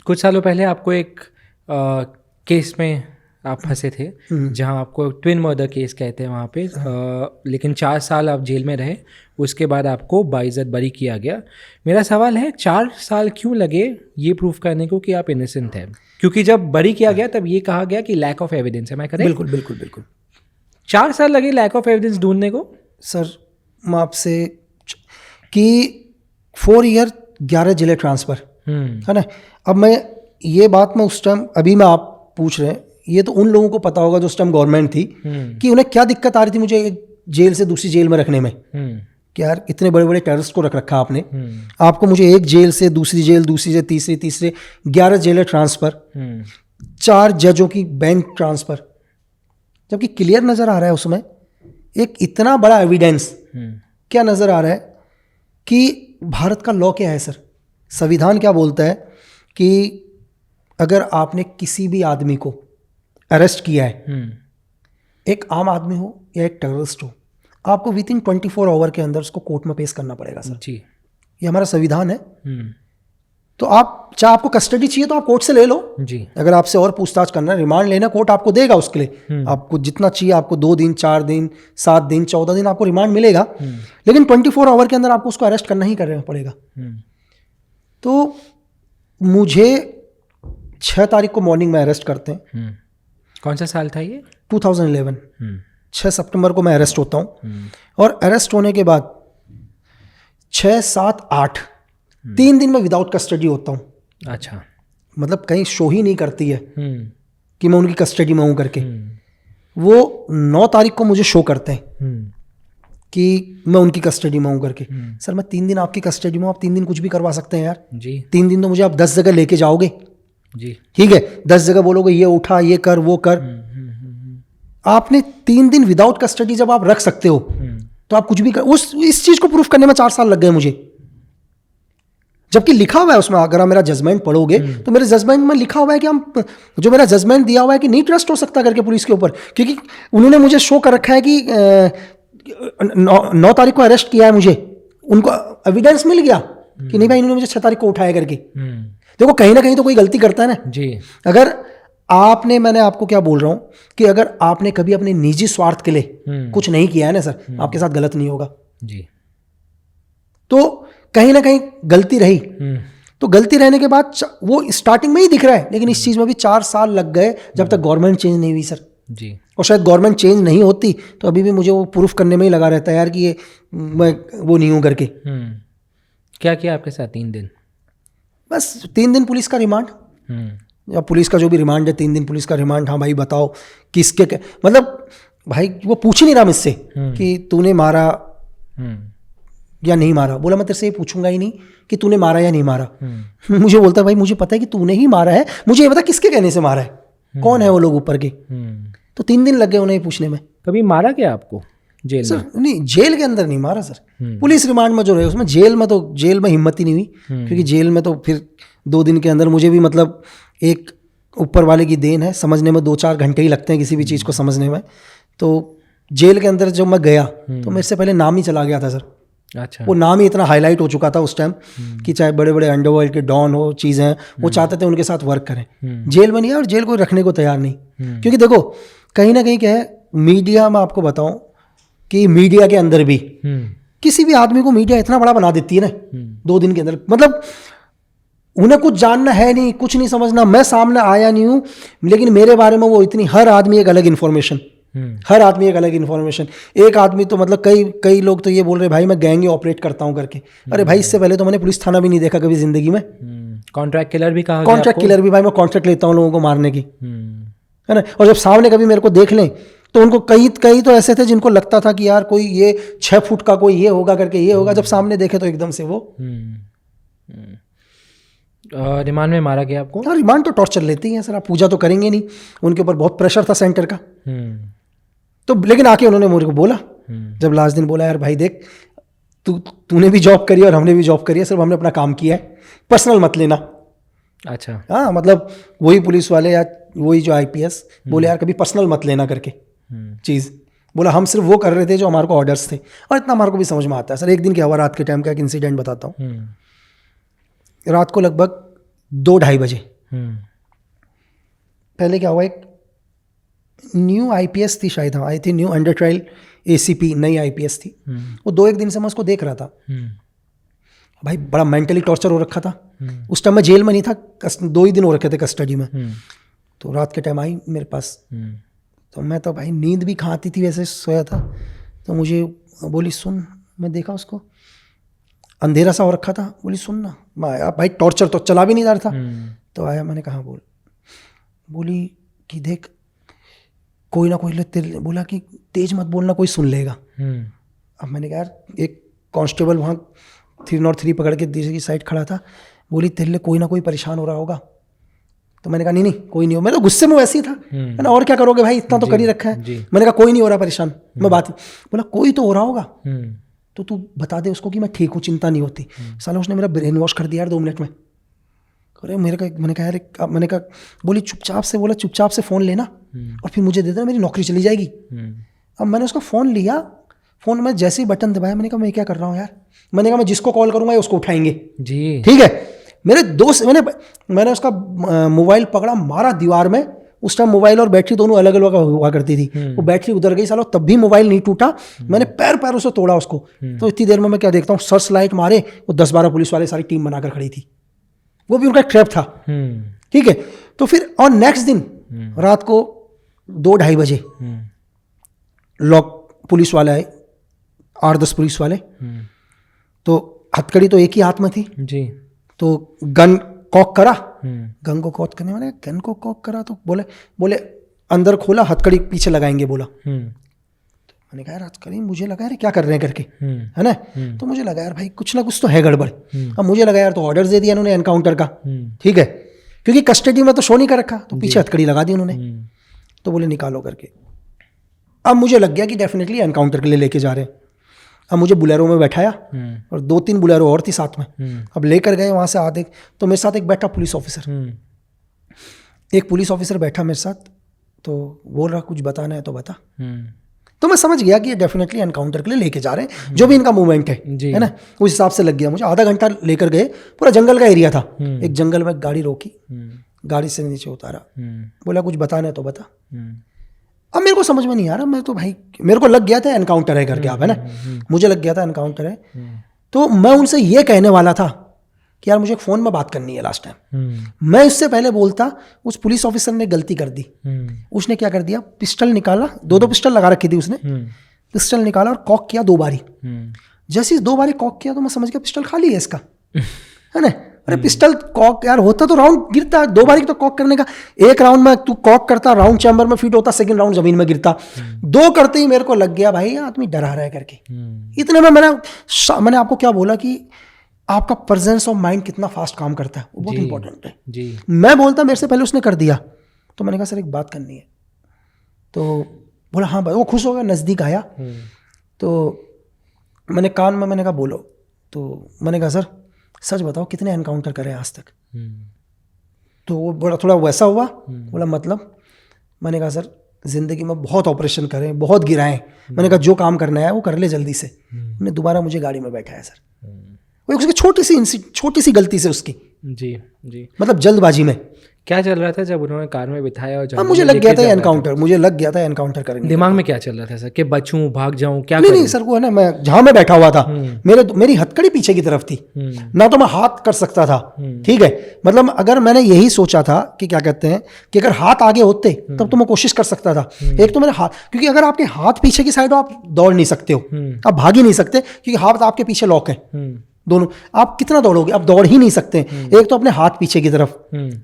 कुछ सालों पहले आपको एक केस में आप फंसे थे जहां आपको ट्विन मर्डर केस कहते हैं वहाँ पे, लेकिन 4 साल आप जेल में रहे। उसके बाद आपको बाइज्जत बरी किया गया। मेरा सवाल है 4 साल क्यों लगे ये प्रूफ करने को कि आप इनोसेंट हैं? क्योंकि जब बरी किया गया तब ये कहा गया कि लैक ऑफ एविडेंस है, मैं करेक्ट? बिल्कुल बिल्कुल बिल्कुल। 4 साल लगे लैक ऑफ एविडेंस ढूंढने को? सर मैं आपसे कि 4 ईयर 11 जिले ट्रांसफ़र है ना। अब मैं ये बात मैं उस टाइम, अभी मैं आप पूछ रहे हैं, ये तो उन लोगों को पता होगा जो उस टाइम गवर्नमेंट थी कि उन्हें क्या दिक्कत आ रही थी मुझे एक जेल से दूसरी जेल में रखने में। कि यार इतने बड़े बड़े टेररिस्ट को रख रखा आपने, आपको मुझे एक जेल से दूसरी जेल तीसरे 11 जेलें ट्रांसफ़र, 4 जजों की बेंच ट्रांसफ़र, जबकि क्लियर नज़र आ रहा है उसमें एक इतना बड़ा एविडेंस। क्या नज़र आ रहा है कि भारत का लॉ क्या है सर, संविधान क्या बोलता है कि अगर आपने किसी भी आदमी को अरेस्ट किया है, एक आम आदमी हो या एक टेररिस्ट हो, आपको विद इन 24 आवर के अंदर उसको कोर्ट में पेश करना पड़ेगा सर जी। ये हमारा संविधान है। तो आप चाहे आपको कस्टडी चाहिए तो आप कोर्ट से ले लो जी। अगर आपसे और पूछताछ करना है, रिमांड लेना, कोर्ट आपको देगा उसके लिए। आपको जितना चाहिए, आपको 2 दिन 4 दिन 7 दिन 14 दिन आपको रिमांड मिलेगा, लेकिन 24 आवर के अंदर आपको उसको अरेस्ट करना ही करना पड़ेगा। तो मुझे 6 तारीख को मॉर्निंग में अरेस्ट करते हैं। कौन सा साल था ये? 2011। 6 सितंबर को मैं अरेस्ट होता हूँ और अरेस्ट होने के बाद 6, 7, 8 3 दिन में विदाउट कस्टडी होता हूँ। अच्छा, मतलब कहीं शो ही नहीं करती है कि मैं उनकी कस्टडी में हूँ करके। वो 9 तारीख को मुझे शो करते हैं कि मैं उनकी कस्टडी में हूँ करके। सर मैं 3 दिन आपकी कस्टडी में हूँ, आप 3 दिन कुछ भी करवा सकते हैं यार जी। 3 दिन तो मुझे आप 10 जगह लेके जाओगे जी, ठीक है, 10 जगह बोलोगे ये उठा ये कर वो कर। आपने 3 दिन विदाउट कस्टडी जब आप रख सकते हो तो आप कुछ भी कर, इस चीज को प्रूफ करने में 4 साल लग गए मुझे। जबकि लिखा हुआ है उसमें, अगर आप मेरा जजमेंट पढ़ोगे तो मेरे जजमेंट में लिखा हुआ है कि हम जो मेरा जजमेंट दिया हुआ है कि नहीं ट्रस्ट हो सकता करके पुलिस के ऊपर, क्योंकि उन्होंने मुझे शो कर रखा है कि 9 तारीख को अरेस्ट किया है मुझे, उनको एविडेंस मिल गया कि नहीं भाई इन्होंने मुझे 6 तारीख को उठाया करके। देखो कहीं ना कहीं तो कोई गलती करता है ना जी। अगर आपने, मैंने आपको क्या बोल रहा हूं कि अगर आपने कभी अपने निजी स्वार्थ के लिए कुछ नहीं किया है ना सर, आपके साथ गलत नहीं होगा जी। तो कहीं ना कहीं गलती रही। तो गलती रहने के बाद वो स्टार्टिंग में ही दिख रहा है, लेकिन इस चीज में भी 4 साल लग गए जब तक गवर्नमेंट चेंज नहीं हुई सर जी। और शायद गवर्नमेंट चेंज नहीं होती तो अभी भी मुझे वो प्रूफ करने में ही लगा रहता है यार कि ये मैं वो नहीं हूं करके। क्या किया आपके साथ 3 दिन? बस 3 दिन पुलिस का रिमांड, या पुलिस का जो भी रिमांड है 3 दिन पुलिस का रिमांड। हाँ भाई बताओ किसके, मतलब भाई वो पूछ ही नहीं रहा मुझसे कि तूने मारा या नहीं मारा। बोला मैं तेरे से ये पूछूंगा ही नहीं कि तूने मारा या नहीं मारा। मुझे बोलता है भाई मुझे पता है कि तूने ही मारा है, मुझे ये बता किसके कहने से मारा है, कौन है वो लोग ऊपर के। तो 3 दिन लग गए उन्हें पूछने में। कभी मारा क्या आपको जेल सर में? नहीं, जेल के अंदर नहीं मारा सर, पुलिस रिमांड में जो रहे उसमें। जेल में हिम्मत ही नहीं हुई, क्योंकि जेल में तो फिर 2 दिन के अंदर मुझे भी, मतलब एक ऊपर वाले की देन है, समझने में 2-4 घंटे ही लगते हैं किसी भी चीज़ को समझने में। तो जेल के अंदर जब मैं गया तो मेरे से पहले नाम ही चला गया था सर। अच्छा। वो नाम ही इतना हाईलाइट हो चुका था उस टाइम कि चाहे बड़े बड़े अंडरवर्ल्ड के डॉन हो, चीज़ें हैं, वो चाहते थे उनके साथ वर्क करें। जेल में नहीं है और जेल को रखने को तैयार नहीं, क्योंकि देखो कहीं ना कहीं क्या है, मीडिया में आपको बताऊं कि मीडिया के अंदर भी किसी भी आदमी को मीडिया इतना बड़ा बना देती है ना 2 दिन के अंदर। मतलब उन्हें कुछ जानना है नहीं, कुछ नहीं समझना। मैं सामने आया नहीं हूं, लेकिन मेरे बारे में वो इतनी, हर आदमी एक अलग इन्फॉर्मेशन, हर आदमी एक अलग इन्फॉर्मेशन। एक आदमी तो मतलब कई लोग तो ये बोल रहे भाई मैं गैंग ऑपरेट करता हूं करके। अरे भाई इससे पहले तो मैंने पुलिस थाना भी नहीं देखा कभी जिंदगी में। कॉन्ट्रैक्ट किलर भी कहा, कॉन्ट्रैक्ट किलर भी, भाई मैं कॉन्ट्रैक्ट लेता हूँ लोगों को मारने की, है ना। और जब सामने कभी मेरे को देख लें तो उनको कई तो ऐसे थे जिनको लगता था कि यार कोई ये 6 फुट का कोई ये होगा करके, ये होगा, जब सामने देखे तो एकदम से वो। रिमांड में मारा गया आपको? हाँ, रिमांड तो टॉर्चर लेती हैं सर, आप पूजा तो करेंगे नहीं। उनके ऊपर बहुत प्रेशर था सेंटर का। तो लेकिन आके उन्होंने मुझे को बोला, जब लास्ट दिन बोला यार भाई देख तूने भी जॉब करी और हमने भी जॉब करी है, सिर्फ हमने अपना काम किया है, पर्सनल मत लेना। अच्छा। हाँ, मतलब वही पुलिस वाले या वही जो IPS बोले यार कभी पर्सनल मत लेना करके चीज़। बोला हम सिर्फ वो कर रहे थे जो हमारे को ऑर्डर्स थे, और इतना हमारे को भी समझ में आता है सर। एक दिन क्या हुआ, रात के टाइम का एक इंसिडेंट बताता हूँ। रात को लगभग 2-2:30 बजे पहले क्या हुआ, एक न्यू आईपीएस थी शायद, आई थी न्यू अंडर ट्रायल एसीपी, नई आईपीएस थी। वो 2-1 दिन से मैं उसको देख रहा था, भाई बड़ा मेंटली टॉर्चर हो रखा था। उस टाइम मैं जेल में नहीं था, 2 ही दिन हो रखे थे कस्टडी में। तो रात के टाइम आई मेरे पास, तो मैं तो भाई नींद भी कहाँ आती थी, वैसे सोया था। तो मुझे बोली सुन, मैं देखा उसको, अंधेरा सा हो रखा था। बोली सुन ना, मैं आया, भाई टॉर्चर तो चला भी नहीं जा रहा था। तो आया, मैंने कहा बोल। बोली कि देख कोई ना कोई तेरे, बोला कि तेज मत बोलना, कोई सुन लेगा। अब मैंने कहा यार, एक कांस्टेबल वहाँ 303 पकड़ के दूसरी साइड खड़ा था। बोली तेरे लिए कोई ना कोई परेशान हो रहा होगा। तो मैंने कहा नहीं कोई नहीं हो। मैं तो गुस्से में वैसे ही था, मैंने और क्या करोगे भाई, इतना तो कर ही रखा है। मैंने कहा कोई नहीं हो रहा परेशान, मैं बात। बोला कोई तो हो रहा होगा, तो तू बता दे उसको कि मैं ठीक हूँ, चिंता नहीं होती। साला उसने मेरा ब्रेन वॉश कर दिया यार 2 मिनट में। अरे मैंने कहा यार, मैंने कहा, बोली चुपचाप से, बोला चुपचाप से फ़ोन लेना और फिर मुझे दे देना, मेरी नौकरी चली जाएगी। अब मैंने उसका फ़ोन लिया, फ़ोन में जैसे ही बटन दबाया, मैंने कहा मैं क्या कर रहा हूँ यार। मैंने कहा मैं जिसको कॉल करूँगा उसको उठाएंगे जी, ठीक है। मेरे दोस्त, मैंने उसका मोबाइल पकड़ा, मारा दीवार में। उस टाइम मोबाइल और बैटरी दोनों अलग अलग हुआ करती थी। वो बैटरी उधर गई सालो, तब भी मोबाइल नहीं टूटा। मैंने पैर से तोड़ा उसको। तो इतनी देर में मैं क्या देखता हूँ, सर्च लाइट मारे, वो 10-12 पुलिस वाले सारी टीम बनाकर खड़ी थी। वो भी उनका ट्रैप था, ठीक है। तो फिर और नेक्स्ट दिन रात को 2-2:30 बजे लॉक पुलिस वाले आए, 8-10 पुलिस वाले। तो हथकड़ी तो एक ही हाथ में थी जी। तो गन कॉक करा, गन को कॉक करने वाले, गन को कॉक करा तो बोले अंदर खोला, हथकड़ी पीछे लगाएंगे बोला। तो मैंने कहा यार हथकड़ी, मुझे लगा यार क्या कर रहे हैं करके, है ना। तो मुझे लगा यार भाई कुछ ना कुछ तो है गड़बड़। अब मुझे लगा यार तो ऑर्डर दे दिया उन्होंने एनकाउंटर का, ठीक है, क्योंकि कस्टडी में तो शो नहीं कर रखा, तो पीछे हथकड़ी लगा दी उन्होंने। तो बोले निकालो करके। अब मुझे लग गया कि डेफिनेटली एनकाउंटर के लिए लेके जा रहे हैं। अब मुझे बुलेरो में बैठाया और 2-3 बुलेरो और थी साथ में। अब लेकर गए वहाँ से आधे, तो मेरे साथ एक बैठा पुलिस ऑफिसर, एक पुलिस ऑफिसर बैठा मेरे साथ। तो बोल रहा कुछ बताना है तो बता। तो मैं समझ गया कि ये डेफिनेटली एनकाउंटर के लिए लेके जा रहे हैं, जो भी इनका मूवमेंट है ना, उस हिसाब से लग गया मुझे। आधा घंटा लेकर गए, पूरा जंगल का एरिया था। एक जंगल में गाड़ी रोकी, गाड़ी से नीचे उतारा, बोला कुछ बताना है तो बता। अब मेरे को समझ में नहीं आ रहा, मैं तो भाई मेरे को लग गया था एनकाउंटर है करके, आप है ना, मुझे लग गया था एनकाउंटर है। तो मैं उनसे ये कहने वाला था कि यार मुझे फ़ोन में बात करनी है लास्ट टाइम। मैं इससे पहले बोलता, उस पुलिस ऑफिसर ने गलती कर दी। उसने क्या कर दिया, पिस्टल निकाला, 2 पिस्टल लगा रखी थी उसने। पिस्टल निकाला और कॉक किया 2 बारी। जैसे ही 2 बारी कॉक किया तो मैं समझ गया पिस्टल खाली है इसका, है ना। अरे पिस्टल कॉक यार होता तो राउंड गिरता, 2 बारी तो कॉक करने का। एक राउंड में तू कॉक करता, राउंड चैम्बर में फिट होता, सेकंड राउंड जमीन में गिरता। 2 करते ही मेरे को लग गया भाई आदमी डरा रहा है करके। इतने में मैंने आपको क्या बोला कि आपका प्रेजेंस ऑफ माइंड कितना फास्ट काम करता है, वो बहुत इंपॉर्टेंट है जी। मैं बोलता मेरे से पहले उसने कर दिया। तो मैंने कहा सर एक बात करनी है। तो बोला हाँ भाई, वो खुश हो गया, नज़दीक आया। तो मैंने कान में मैंने कहा बोलो। तो मैंने कहा सर सच बताओ कितने एनकाउंटर करे आज तक। तो वो बोला थोड़ा वैसा हुआ, बोला मतलब। मैंने कहा सर जिंदगी में बहुत ऑपरेशन करे, बहुत गिराए। मैंने कहा जो काम करना है वो कर ले जल्दी से। उन्होंने दोबारा मुझे गाड़ी में बैठाया सर, वो उसकी छोटी सी गलती से उसकी जी मतलब जल्दबाजी में। क्या चल रहा था जब उन्होंने कार में बिठाया और मुझे लग गया था एनकाउंटर, मुझे लग गया था एनकाउंटर करेंगे। दिमाग में क्या चल रहा था सर कि बचूं, भाग जाऊं, क्या नहीं सर, वो है ना, मैं जहां मैं बैठा हुआ था मेरी हथकड़ी पीछे की तरफ थी ना, तो मैं हाथ कर सकता था, ठीक है। मतलब अगर मैंने यही सोचा था कि क्या कहते हैं कि अगर हाथ आगे होते तब तो मैं कोशिश कर सकता था। एक तो मेरे हाथ, क्योंकि अगर आपके हाथ पीछे की साइड हो आप दौड़ नहीं सकते हो, आप भाग ही नहीं सकते, क्योंकि हाथ आपके पीछे लॉक है दोनों। आप कितना दौड़ोगे, आप दौड़ ही नहीं सकते। एक तो अपने हाथ पीछे की तरफ,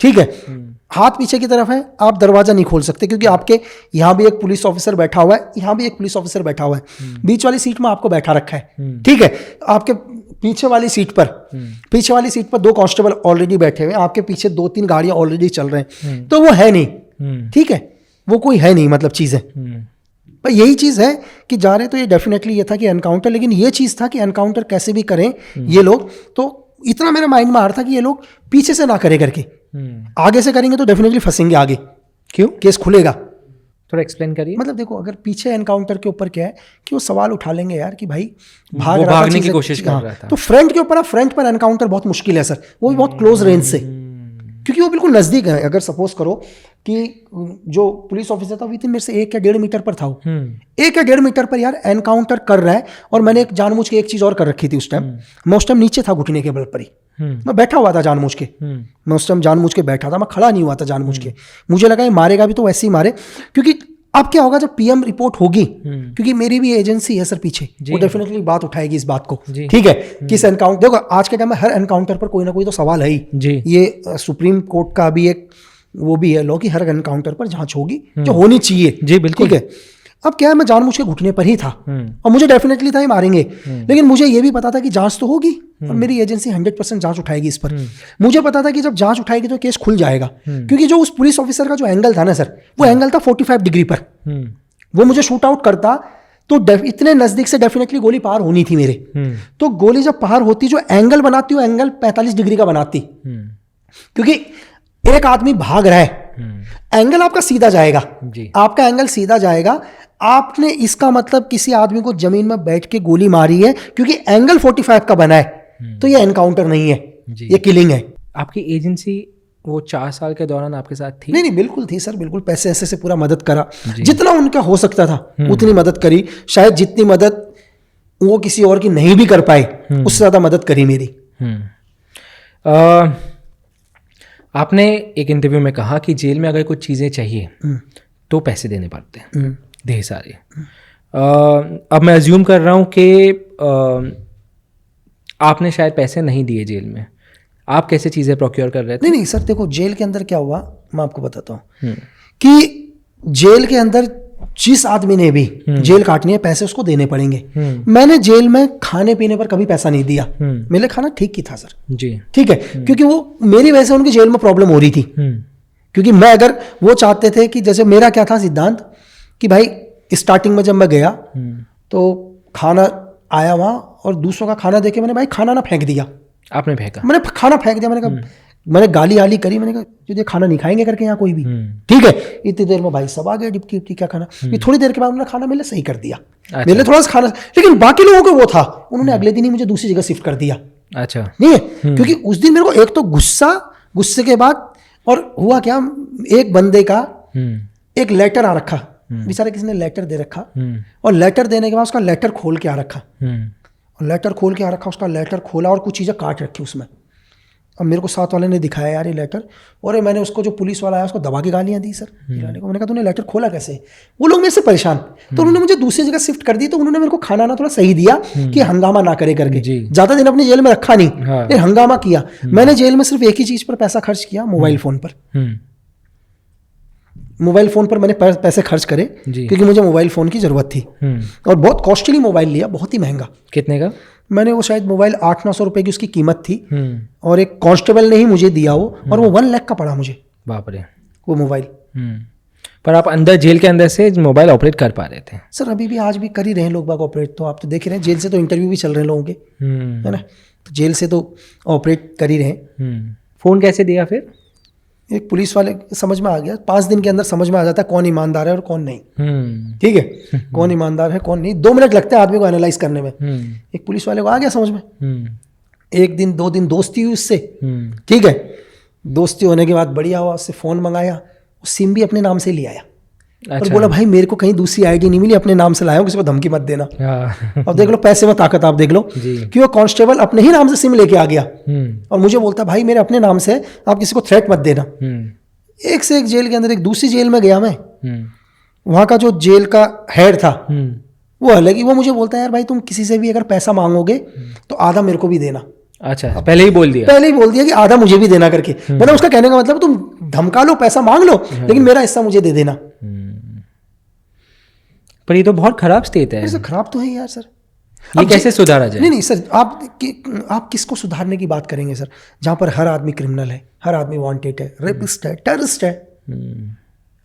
ठीक है, हाथ पीछे की तरफ है, आप दरवाजा नहीं खोल सकते, क्योंकि आपके यहाँ भी एक पुलिस ऑफिसर बैठा हुआ है, यहाँ भी एक पुलिस ऑफिसर बैठा हुआ है, बीच वाली सीट में आपको बैठा रखा है, ठीक है। आपके पीछे वाली सीट पर 2 कांस्टेबल ऑलरेडी बैठे हुए हैं, आपके पीछे 2-3 गाड़ियां ऑलरेडी चल रहे हैं, तो वो है नहीं, ठीक है, वो कोई है नहीं, मतलब चीज़ है। पर यही चीज़ है कि जा रहे तो ये डेफिनेटली ये था कि एनकाउंटर, लेकिन ये चीज़ था कि एनकाउंटर कैसे भी करें ये लोग। तो इतना मेरे माइंड में आ रहा था कि ये लोग पीछे से ना करें करके, आगे से करेंगे तो डेफिनेटली फंसेंगे आगे। क्यों? केस खुलेगा। थोड़ा एक्सप्लेन करिए। मतलब देखो, अगर पीछे एनकाउंटर के ऊपर क्या है कि वो सवाल उठा लेंगे यार कि भाई भागने की कोशिश कर रहा था। तो फ्रंट के ऊपर, फ्रंट पर एनकाउंटर बहुत मुश्किल है सर, वो भी बहुत क्लोज रेंज से, क्योंकि वो बिल्कुल नज़दीक है। अगर सपोज करो कि जो पुलिस ऑफिसर था विद इन मेरे से 1 या 1.5 मीटर पर था, वो 1 या 1.5 मीटर पर यार एनकाउंटर कर रहा है। और मैंने एक जानबूझ के एक चीज़ और कर रखी थी उस टाइम, मैं उस टाइम नीचे था घुटने के बल पर ही, मैं बैठा हुआ था जानबूझ के, मैं उस टाइम जानबूझ के बैठा था, मैं खड़ा नहीं हुआ था जानबूझ के। मुझे लगा ये मारेगा भी तो वैसे ही मारे, क्योंकि अब क्या होगा जब पीएम रिपोर्ट होगी, क्योंकि मेरी भी एजेंसी है सर पीछे, वो डेफिनेटली बात उठाएगी इस बात को, ठीक है। किस एनकाउंटर, देखो आज के टाइम में हर एनकाउंटर पर कोई ना कोई तो सवाल है ही। ये सुप्रीम कोर्ट का भी एक वो भी है लॉ कि हर एनकाउंटर पर जांच होगी, जो होनी चाहिए। जी बिल्कुल, ठीक है। अब क्या है, मैं जानबूझ के घुटने पर ही था और मुझे डेफिनेटली था ये मारेंगे, लेकिन मुझे ये भी पता था कि जांच तो होगी और मेरी एजेंसी 100% जांच उठाएगी इस पर। मुझे पता था कि जब जांच उठाएगी तो केस खुल जाएगा, क्योंकि जो उस पुलिस ऑफिसर का जो एंगल था ना सर, वो एंगल था 45 डिग्री पर। वो मुझे शूट आउट करता तो इतने नजदीक से डेफिनेटली गोली पार होनी थी मेरे। तो गोली जब पार होती, जो एंगल बनाती, वो एंगल 45 डिग्री का बनाती, क्योंकि एक आदमी भाग रहा है, एंगल आपका सीधा जाएगा, आपका एंगल सीधा जाएगा। आपने इसका मतलब किसी आदमी को जमीन में बैठ के गोली मारी है, क्योंकि एंगल 45 का बना है, तो ये एनकाउंटर नहीं है, ये किलिंग है। आपकी एजेंसी वो 4 साल के दौरान आपके साथ थी? नहीं, बिल्कुल थी सर, बिल्कुल। पैसे ऐसे से पूरा मदद करा, जितना उनका हो सकता था उतनी मदद करी। शायद जितनी मदद वो किसी और की नहीं भी कर पाए, उससे ज्यादा मदद करी मेरी। आपने एक इंटरव्यू में कहा कि जेल में अगर कुछ चीज़ें चाहिए तो पैसे देने पड़ते हैं, ढेर सारे। अब मैं अज्यूम कर रहा हूँ कि आपने शायद पैसे नहीं दिए जेल में, आप कैसे चीज़ें प्रोक्योर कर रहे थे? नहीं सर, देखो जेल के अंदर क्या हुआ मैं आपको बताता हूँ कि जेल के अंदर जिस आदमी ने भी जेल काटनी है, पैसे उसको देने पड़ेंगे। मैंने जेल में खाने पीने पर कभी पैसा नहीं दिया, मेरे खाना ठीक ही था सर जी, ठीक है, क्योंकि वो मेरी वजह से उनकी जेल में प्रॉब्लम हो रही थी। क्योंकि मैं, अगर वो चाहते थे कि जैसे मेरा क्या था सिद्धांत कि भाई स्टार्टिंग में जब मैं गया तो खाना आया वहाँ और दूसरों का खाना देके मैंने भाई खाना ना फेंक दिया। आपने फेंका? मैंने खाना फेंक दिया। मैंने कहा, मैंने गाली आली करी, मैंने कहा तुझे खाना नहीं खाएंगे करके यहाँ कोई भी, ठीक है। इतनी देर में भाई सब आ गए, डिप्टी डिप्टी क्या खाना। ये थोड़ी देर के बाद उन्होंने खाना मेरे सही कर दिया। अच्छा। मेरे थोड़ा सा खाना, लेकिन बाकी लोगों को वो था, उन्होंने अगले दिन ही मुझे दूसरी जगह शिफ्ट कर दिया। अच्छा, नहीं है, क्योंकि उस दिन मेरे को एक तो गुस्से के बाद, और हुआ क्या, एक बंदे का एक लेटर आ रखा, बेचारा किसी ने लेटर दे रखा, और लेटर देने के बाद उसका लेटर खोल के आ रखा, और लेटर खोल के आ रखा, उसका लेटर खोला और कुछ चीज़ें काट रखी उसमें। अब मेरे को साथ वाले ने दिखाया यार ये लेटर, और मैंने उसको, जो पुलिस वाला आया उसको दबा के गालियाँ दी सर गिराने को। मैंने कहा तूने लेटर खोला कैसे? वो लोग मेरे से परेशान, तो उन्होंने मुझे दूसरी जगह शिफ्ट कर दी। तो उन्होंने मेरे को खाना ना थोड़ा सही दिया कि हंगामा ना करे करके। ज़्यादा दिन अपनी जेल में रखा नहीं, फिर हंगामा किया। मैंने जेल में सिर्फ एक ही चीज़ पर पैसा खर्च किया, मोबाइल फ़ोन पर। मोबाइल फ़ोन पर मैंने पैसे खर्च करे, क्योंकि मुझे मोबाइल फ़ोन की ज़रूरत थी, और बहुत कॉस्टली मोबाइल लिया, बहुत ही महंगा। कितने का? मैंने वो शायद मोबाइल 800-900 रुपए की उसकी कीमत थी, और एक कांस्टेबल ने ही मुझे दिया वो, और वो 1 लाख का पड़ा मुझे। बाप रे, वो मोबाइल। पर आप अंदर जेल के अंदर से मोबाइल ऑपरेट कर पा रहे थे? सर अभी भी, आज भी कर ही रहे हैं लोग बाग ऑपरेट, तो आप तो देख रहे हैं, जेल से तो इंटरव्यू भी चल रहे हैं लोगों के, है ना, तो जेल से तो ऑपरेट कर ही रहे हैं। फ़ोन कैसे दिया फिर? एक पुलिस वाले समझ में आ गया, 5 दिन के अंदर समझ में आ जाता है कौन ईमानदार है और कौन नहीं, ठीक है, कौन ईमानदार है कौन नहीं। 2 मिनट लगते हैं आदमी को एनालाइज करने में। एक पुलिस वाले को आ गया समझ में, 1 दिन 2 दिन दोस्ती हुई उससे, ठीक है, दोस्ती होने के बाद बढ़िया हुआ, उससे फ़ोन मंगाया, सिम भी अपने नाम से ले आया। अच्छा। और बोला भाई मेरे को कहीं दूसरी आईडी नहीं मिली, अपने नाम से लाया हूँ, किसी को धमकी मत देना। अब देख लो पैसे में ताकत, आप देख लो कि वो कांस्टेबल अपने ही नाम से सिम लेके आ गया, और मुझे बोलता भाई मेरे अपने नाम से, आप किसी को थ्रेट मत देना। एक से एक जेल के अंदर, एक दूसरी जेल में गया मैं, वहाँ का जो जेल का हेड था वो अलग ही, वो मुझे बोलता है यार भाई तुम किसी से भी अगर पैसा मांगोगे तो आधा मेरे को भी देना। अच्छा, पहले ही बोल दिया कि आधा मुझे भी देना करके। मतलब उसका कहने का मतलब तुम धमका लो, पैसा मांग लो, लेकिन मेरा हिस्सा मुझे दे देना। पर ये तो बहुत खराब स्टेट है। खराब तो है यार सर, ये कैसे सुधारा जाए? नहीं सर, आप किसको सुधारने की बात करेंगे सर, जहां पर हर आदमी क्रिमिनल है, हर आदमी वांटेड है, रेपिस्ट है, टेररिस्ट है,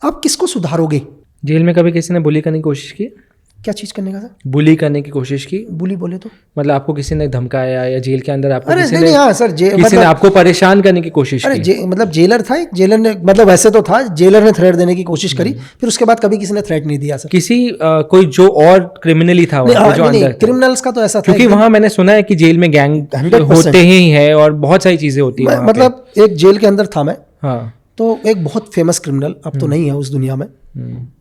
आप किसको सुधारोगे? जेल में कभी किसी ने बुली करने की कोशिश की? क्या चीज करने का सर? बुली करने की कोशिश की? बुली बोले तो मतलब आपको किसी ने धमकाया या जेल के अंदर आपको किसी ने, हाँ सर, किसी ने आपको परेशान करने की कोशिश की? मतलब जेलर था, जेलर ने, मतलब वैसे तो था, जेलर ने थ्रेट देने की कोशिश करी, फिर उसके बाद कभी किसी ने थ्रेट नहीं दिया सर। किसी कोई जो और क्रिमिनल ही था वहाँ जो अंदर? क्रिमिनल्स का तो ऐसा था, क्योंकि वहाँ मैंने सुना है कि जेल में गैंग होते ही है और बहुत सारी चीजें होती है। मतलब एक जेल के अंदर था मैं, हाँ। तो एक बहुत फेमस क्रिमिनल, अब तो नहीं है उस दुनिया में,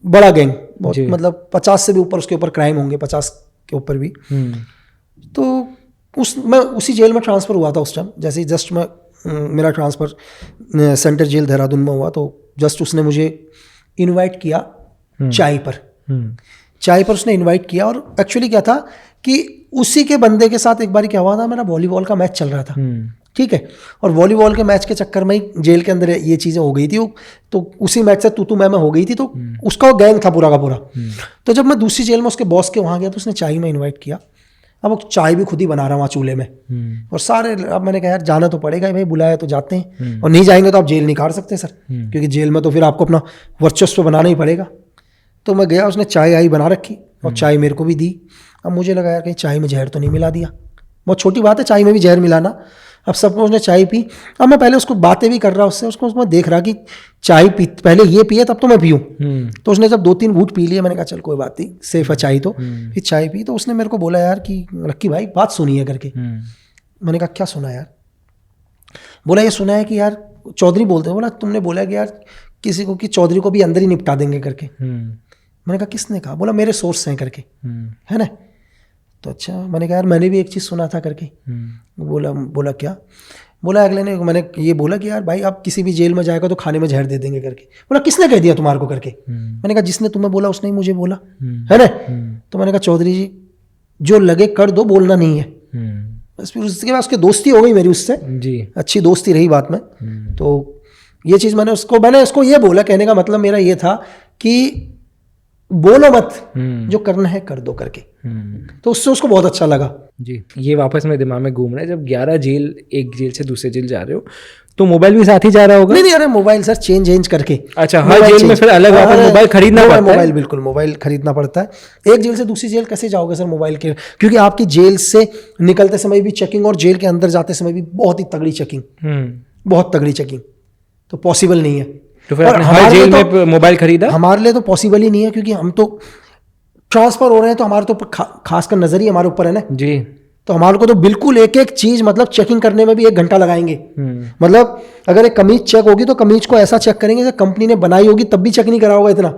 बड़ा गैंग, बहुत मतलब 50 से भी ऊपर उसके ऊपर क्राइम होंगे, 50 के ऊपर भी। तो मैं उसी जेल में ट्रांसफ़र हुआ था उस टाइम, जैसे ही जस्ट मेरा ट्रांसफ़र सेंट्रल जेल देहरादून में हुआ, तो जस्ट उसने मुझे इनवाइट किया चाय पर उसने इनवाइट किया। और एक्चुअली क्या था कि उसी के बंदे के साथ एक बार क्या हुआ था, मेरा वॉलीबॉल का मैच चल रहा था, ठीक है, और वॉलीबॉल के मैच के चक्कर में ही जेल के अंदर ये चीज़ें हो गई थी, तो उसी मैच से तू मैं हो गई थी, तो उसका गैंग था पूरा का पूरा। तो जब मैं दूसरी जेल में उसके बॉस के वहाँ गया तो उसने चाय में इन्वाइट किया। अब वो चाय भी खुद ही बना रहा वहाँ चूल्हे में, और सारे, अब मैंने कहा यार जाना तो पड़ेगा भाई, बुलाया तो जाते हैं, और नहीं जाएंगे तो आप जेल नहीं काट सकते सर, क्योंकि जेल में तो फिर आपको अपना वर्चस्व बनाना ही पड़ेगा। तो मैं गया, उसने चाय आई बना रखी और चाय मेरे को भी दी। अब मुझे लगा यार कहीं चाय में जहर तो नहीं मिला दिया, बहुत छोटी बात है चाय में भी जहर मिलाना। अब सबको उसने चाय पी। अब मैं पहले उसको बातें भी कर रहा उससे, उसको देख रहा कि चाय पी, पहले ये पिए तब तो मैं पीऊँ। तो उसने जब 2-3 घूंट पी लिए, मैंने कहा चल कोई बात नहीं, सेफ है चाय तो। फिर चाय पी तो उसने मेरे को बोला यार कि लक्की भाई बात सुनी है करके। मैंने कहा क्या सुना यार? बोला ये सुना है कि यार चौधरी बोलते हैं। बोला तुमने बोला कि यार किसी को कि चौधरी को भी अंदर ही निपटा देंगे करके। मैंने कहा किसने कहा? बोला मेरे सोर्स हैं करके, है ना। तो अच्छा, मैंने कहा यार मैंने भी एक चीज़ सुना था करके। बोला क्या? बोला अगले ने, मैंने ये बोला कि यार भाई आप किसी भी जेल में जाएगा तो खाने में जहर दे देंगे करके। बोला किसने कह दिया तुम्हारे को करके? मैंने कहा जिसने तुम्हें बोला उसने ही मुझे बोला, है ना। तो मैंने कहा चौधरी जी जो लगे कर दो, बोलना नहीं है बस। फिर उसके बाद उसकी दोस्ती हो गई मेरी उससे जी, अच्छी दोस्ती रही बात में। तो ये चीज़ मैंने उसको ये बोला, कहने का मतलब मेरा ये था कि बोलो मत, जो करना है कर दो करके। तो उससे उसको बहुत अच्छा लगा जी। ये वापस मेरे दिमाग में घूम रहा है, जब 11 जेल, एक जेल से दूसरे जेल जा रहे हो तो मोबाइल भी साथ ही जा रहा होगा? नहीं, अरे मोबाइल सर चेंज करके। अच्छा, हर जेल में फिर अलग मोबाइल खरीदना पड़ता है? मोबाइल बिल्कुल, मोबाइल खरीदना पड़ता है। एक जेल से दूसरी जेल कैसे जाओगे सर मोबाइल के? क्योंकि आपकी जेल से निकलते समय भी चेकिंग और जेल के अंदर जाते समय भी बहुत ही तगड़ी चेकिंग, बहुत तगड़ी चेकिंग, तो पॉसिबल नहीं है। तो फिर आपने हर जेल में मोबाइल खरीदा? हमारे लिए तो पॉसिबल ही नहीं है, क्योंकि हम तो ट्रांसफर हो रहे हैं, तो हमारे तो खासकर नजर ही हमारे ऊपर है ना जी। तो हमारे को तो बिल्कुल एक एक चीज, मतलब चेकिंग करने में भी 1 घंटा लगाएंगे। मतलब अगर एक कमीज चेक होगी तो कमीज को ऐसा चेक करेंगे जब कंपनी ने बनाई होगी, तब भी चेक नहीं करा होगा इतना।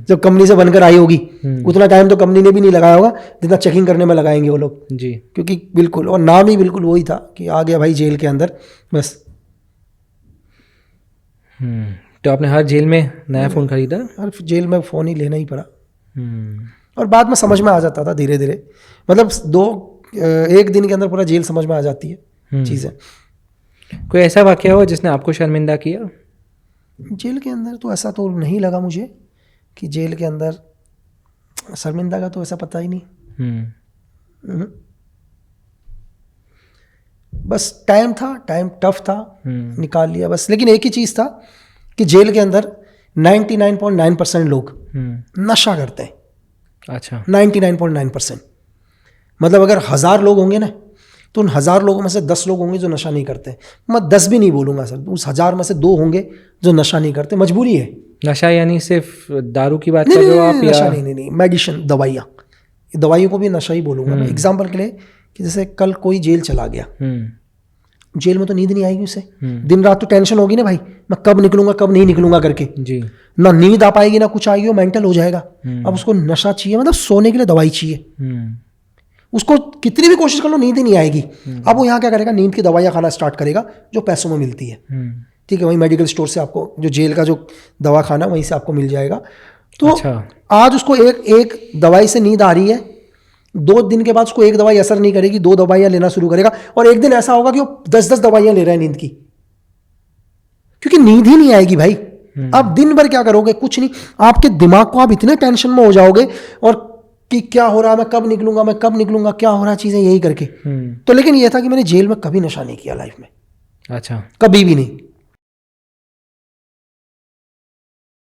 जब कंपनी से बनकर आई होगी उतना टाइम तो कंपनी ने भी नहीं लगाया होगा जितना चेकिंग करने में लगाएंगे वो लोग जी। क्योंकि बिल्कुल, और नाम ही बिल्कुल वही था कि आ गया भाई जेल के अंदर बस। तो आपने हर जेल में नया फ़ोन खरीदा? हर जेल में फ़ोन ही लेना ही पड़ा। और बाद में समझ में आ जाता था धीरे धीरे, मतलब 1 दिन के अंदर पूरा जेल समझ में आ जाती है चीज़ें। कोई ऐसा वाक़या हुआ जिसने आपको शर्मिंदा किया? जेल के अंदर तो ऐसा तो नहीं लगा मुझे कि जेल के अंदर शर्मिंदा का तो ऐसा पता ही नहीं। बस टाइम टफ था, निकाल लिया बस। लेकिन एक ही चीज़ था कि जेल के अंदर 99.9% लोग नशा करते हैं। अच्छा, 99.9%। मतलब अगर 1000 लोग होंगे ना, तो उन 1000 लोगों में से 10 लोग होंगे जो नशा नहीं करते। मैं 10 भी नहीं बोलूँगा सर, उस 1000 में से 2 होंगे जो नशा नहीं करते, मजबूरी है। नशा यानी सिर्फ दारू की बात कर रहे हो आप? नशा नहीं, मेडिसिन, दवाइयों को भी नशा ही बोलूँगा मैं। एग्जाम्पल के लिए कि जैसे कल कोई जेल चला गया, जेल में तो नींद नहीं आएगी उसे, दिन रात तो टेंशन होगी ना भाई, मैं कब निकलूंगा कब नहीं निकलूंगा करके जी। ना नींद आ पाएगी ना कुछ आएगी, वो मेंटल हो जाएगा। अब उसको नशा चाहिए, मतलब सोने के लिए दवाई चाहिए। उसको कितनी भी कोशिश कर लो नींद ही नहीं आएगी। अब वो यहाँ क्या करेगा, नींद की दवाइयाँ खाना स्टार्ट करेगा जो पैसों में मिलती है। ठीक है, वही मेडिकल स्टोर से आपको जो जेल का जो दवा खाना वहीं से आपको मिल जाएगा। तो आज उसको एक दवाई से नींद आ रही है, 2 दिन के बाद उसको एक दवाई असर नहीं करेगी, 2 दवाइयां लेना शुरू करेगा, और एक दिन ऐसा होगा कि वो 10-10 दवाइयां ले रहा है नींद की, क्योंकि नींद ही नहीं आएगी भाई। अब दिन भर क्या करोगे? कुछ नहीं, आपके दिमाग को आप इतने टेंशन में हो जाओगे और कि क्या हो रहा है, मैं कब निकलूंगा, क्या हो रहा है, चीजें यही करके। तो लेकिन ये था कि मैंने जेल में कभी नशा नहीं किया लाइफ में। अच्छा, कभी भी नहीं।